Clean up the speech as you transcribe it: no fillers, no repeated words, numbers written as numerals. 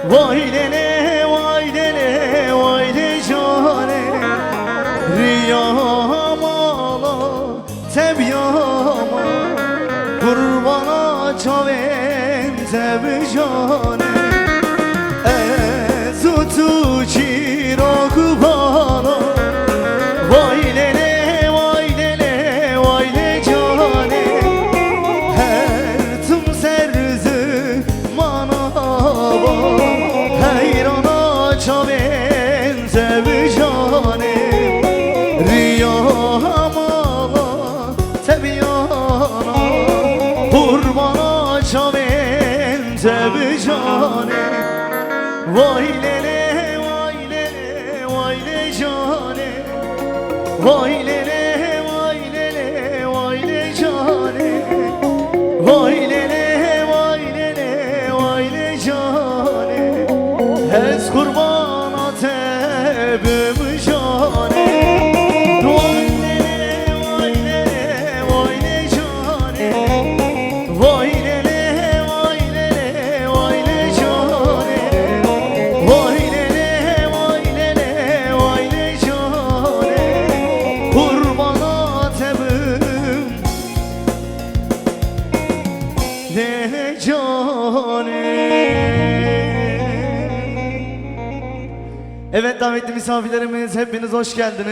Vay lele, vay lele, vay le cane. Riyam ala, tebyama, kurbana çaven tebi cane. Ezutu çiroku bana. Vay lele, vay lele, vay le cane. Her tüm serzü manaba. Heyrana çaven tebi cane. Riyam ala, tebyana, kurbana çaven tebi cane. Vay lele, vay lele, vay le cane. Vay lele, vay lele, vay le cane. Vay lele, vay lele, vay le cane. Hez kurbana tebim cane. Vay lele, vay lele, vay le cane. Vay lele, vay lele, vay le cane. Vay lele, vay lele, vay le cane. Kurbana tebim ne cane. Evet, davetli misafirlerimiz, hepiniz hoş geldiniz.